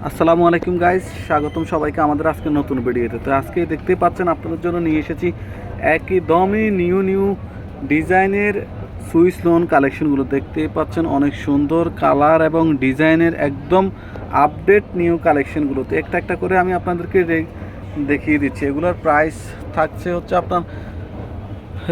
আসসালামু আলাইকুম গাইস, স্বাগতম সবাইকে আমাদের আজকে নতুন ভিডিওতে। তো আজকে দেখতেই পাচ্ছেন আপনাদের জন্য নিয়ে এসেছি একদমই নিউ ডিজাইনের সুইস লোন কালেকশনগুলো। দেখতেই পাচ্ছেন অনেক সুন্দর কালার এবং ডিজাইনের একদম আপডেট নিউ কালেকশনগুলো। তো একটা একটা করে আমি আপনাদেরকে দেখিয়ে দিচ্ছি। এগুলোর প্রাইস থাকছে হচ্ছে আপনার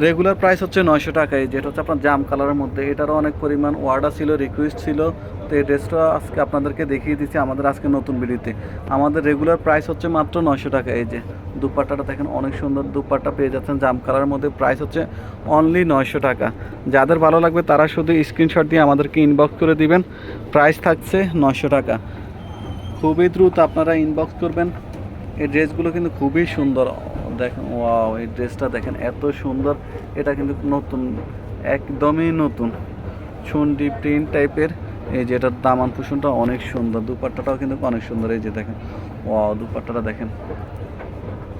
রেগুলার প্রাইস হচ্ছে 900 টাকায়, যেটা হচ্ছে আপনার জাম কালারের মধ্যে। এটারও অনেক পরিমাণ অর্ডার ছিল, রিকোয়েস্ট ছিল। তো এই ড্রেসটা আজকে আপনাদেরকে দেখিয়ে দিচ্ছি আমাদের আজকে নতুন ভিডিওতে। আমাদের রেগুলার প্রাইস হচ্ছে মাত্র 900 টাকা। এই যে দুপাট্টাটা দেখেন, অনেক সুন্দর দুপাট্টা পেয়ে যাচ্ছেন জাম কালারের মধ্যে। প্রাইস হচ্ছে অনলি 900 টাকা। যাদের ভালো লাগবে তারা শুধু স্ক্রিনশট দিয়ে আমাদেরকে ইনবক্স করে দিবেন। প্রাইস থাকছে 900 টাকা। খুবই দ্রুত আপনারা ইনবক্স করবেন। এই ড্রেসগুলো কিন্তু খুবই সুন্দর। দেখেন, ওয়াও, এই ড্রেসটা দেখেন এত সুন্দর। এটা কিন্তু নতুন, একদমই নতুন চুন্ডি প্রিন্ট টাইপের। এই যে এটার দামান কুশনটা অনেক সুন্দর, দুপাট্টাটাও কিন্তু অনেক সুন্দর। এই যে দেখেন, ওয়াও, দুপাট্টাটা দেখেন।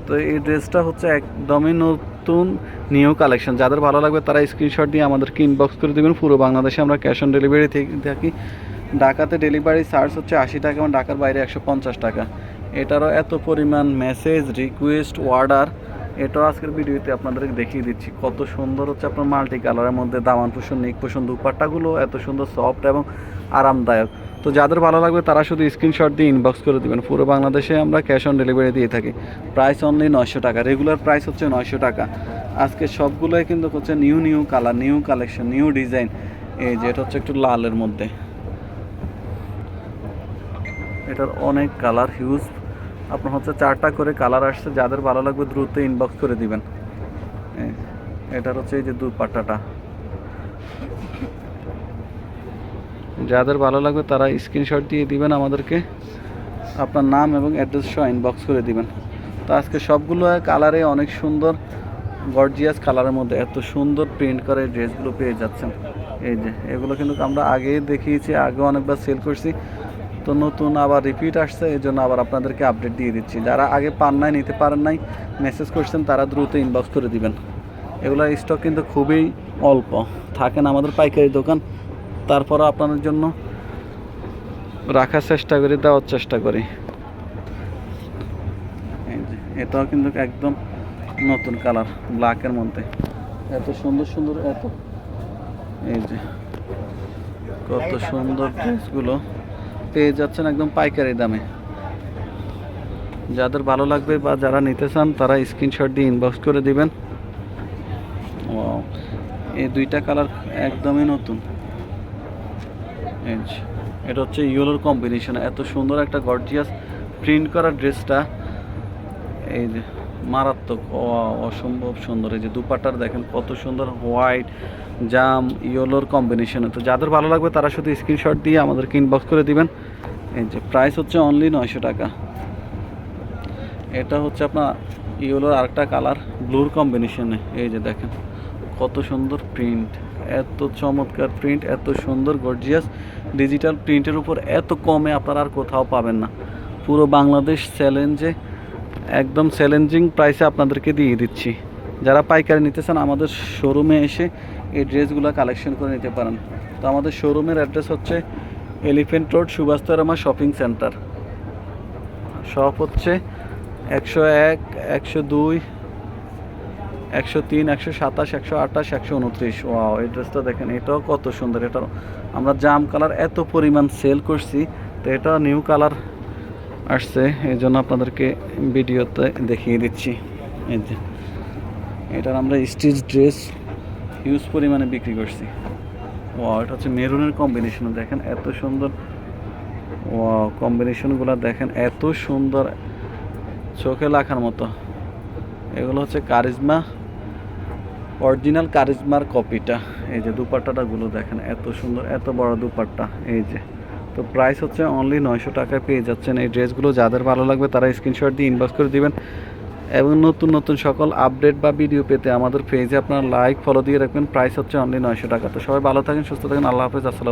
তো এই ড্রেসটা হচ্ছে একদমই নতুন নিউ কালেকশন। যাদের ভালো লাগবে তারা স্ক্রিনশট দিয়ে আমাদেরকে ইনবক্স করে দেবেন। পুরো বাংলাদেশে আমরা ক্যাশ অন ডেলিভারি থাকি। ঢাকাতে ডেলিভারি চার্জ হচ্ছে 80 টাকা এবং ঢাকার বাইরে 150 টাকা। এটারও এত পরিমাণ মেসেজ, রিকোয়েস্ট, অর্ডার। এটাও আজকের ভিডিওতে আপনাদেরকে দেখিয়ে দিচ্ছি। কত সুন্দর হচ্ছে আপনার মাল্টি কালারের মধ্যে দামান পোষণ, নিক পোষণ দুপাট্টাগুলো এত সুন্দর সফট এবং আরামদায়ক। তো যাদের ভালো লাগবে তারা শুধু স্ক্রিনশট দিয়ে ইনবক্স করে দেবেন। পুরো বাংলাদেশে আমরা ক্যাশ অন ডেলিভারি দিয়ে থাকি। প্রাইস অনলি 900 টাকা। রেগুলার প্রাইস হচ্ছে 900 টাকা। আজকে সবগুলোই কিন্তু হচ্ছে new colour, new collection, new design. এই যে এটা হচ্ছে একটু লালের মধ্যে। এটার অনেক কালার, হিউজ। আপনার হচ্ছে 4টা করে কালার আসছে। যাদের ভালো লাগবে দ্রুত ইনবক্স করে দিবেন। এটার হচ্ছে এই যে দুপাট্টাটা। যাদের ভালো লাগবে তারা স্ক্রিনশট দিয়ে দিবেন আমাদেরকে, আপনার নাম এবং অ্যাড্রেস সহ ইনবক্স করে দিবেন। তো আজকে সবগুলো কালারে অনেক সুন্দর গর্জিয়াস কালারের মধ্যে এত সুন্দর প্রিন্ট করে ড্রেসগুলো পেয়ে যাচ্ছেন। এই যে এগুলো কিন্তু আমরা আগেই দেখিয়েছি, আগে অনেকবার সেল করছি। তো নতুন আবার রিপিট আসছে, এই জন্য আবার আপনাদেরকে আপডেট দিয়ে দিচ্ছি। যারা আগে পান নাই, নিতে পারেন নাই, মেসেজ করছেন, তারা দ্রুত ইনবক্স করে দিবেন। এগুলোর স্টক কিন্তু খুবই অল্প থাকেন আমাদের পাইকারি দোকান। তারপরও আপনাদের জন্য রাখার চেষ্টা করি, দেওয়ার চেষ্টা করি। এই যে এটাও কিন্তু একদম নতুন কালার, ব্ল্যাকের মধ্যে এত সুন্দর এত। এই যে কত সুন্দর ড্রেসগুলো পেয়ে যাচ্ছেন একদম পাইকারি দামে। যাদের ভালো লাগবে বা যারা নিতে চান তারা স্ক্রিনশট দিয়ে ইনবক্স করে দিবেন। এই দুইটা কালার একদমই নতুন। এটা হচ্ছে ইয়েলোর কম্বিনেশন। এত সুন্দর একটা গর্জিয়াস প্রিন্ট করা ড্রেসটা। এই যে মারাত্মক, অসম্ভব সুন্দর। এই যে দুপাট্টার দেখেন কত সুন্দর, হোয়াইট জাম ইয়েলোর কম্বিনেশনে। তো যাদের ভালো লাগবে তারা শুধু স্ক্রিনশট দিয়ে আমাদেরকে ইনবক্স করে দিবেন। এই যে প্রাইস হচ্ছে অনলি 900 টাকা। এটা হচ্ছে আপনার ইয়েলোর আরেকটা কালার, ব্লুর কম্বিনেশনে। এই যে দেখেন কত সুন্দর প্রিন্ট, এত চমৎকার প্রিন্ট, এত সুন্দর গর্জিয়াস ডিজিটাল প্রিন্টের উপর এত কমে আপনারা আর কোথাও পাবেন না। পুরো বাংলাদেশ চ্যালেঞ্জে, একদম চ্যালেঞ্জিং প্রাইসে আপনাদেরকে দিয়ে দিচ্ছি। যারা পাইকারি নিতে চান আমাদের শোরুমে এসে এই ড্রেসগুলো কালেকশন করে নিতে পারেন। তো আমাদের শোরুমের অ্যাড্রেস হচ্ছে এলিফেন্ট রোড, সুভাষতরমা শপিং সেন্টার। শপ হচ্ছে 101, 102, 103, 127, 128, 129। ওয়াও, এই ড্রেসটা দেখেন, এটাও কত সুন্দর। এটা আমরা জাম কালার এত পরিমাণ সেল করছি, তো এটা নিউ কালার আসছে, এই জন্য আপনাদেরকে ভিডিওতে দেখিয়ে দিচ্ছি। এই যে এটার আমরা স্টিচ ড্রেস হিউজ পরিমাণে বিক্রি করছি। ওয়াও, এটা হচ্ছে মেরুনের কম্বিনেশন। দেখেন এত সুন্দর, ওয়াও, কম্বিনেশনগুলো দেখেন এত সুন্দর, চোখে লাখার মতো। এগুলো হচ্ছে কারিজমা, অরিজিনাল কারিজমার কপিটা। এই যে দুপাট্টাটাগুলো দেখেন এত সুন্দর, এত বড় দুপাট্টা। এই যে তো প্রাইস হচ্ছে অনলি 900 টাকায় পেয়ে যাচ্ছেন এই ড্রেসগুলো। যাদের ভালো লাগবে তারা স্ক্রিনশট দিয়ে ইনবক্স করে দিবেন। এবং নতুন সকল আপডেট বা ভিডিও পেতে আমাদের পেজে আপনারা লাইক ফলো দিয়ে রাখবেন। প্রাইস হচ্ছে অনলি 900 টাকা। তো সবাই ভালো থাকেন, সুস্থ থাকেন। আল্লাহ হাফেজ, আসসালাম।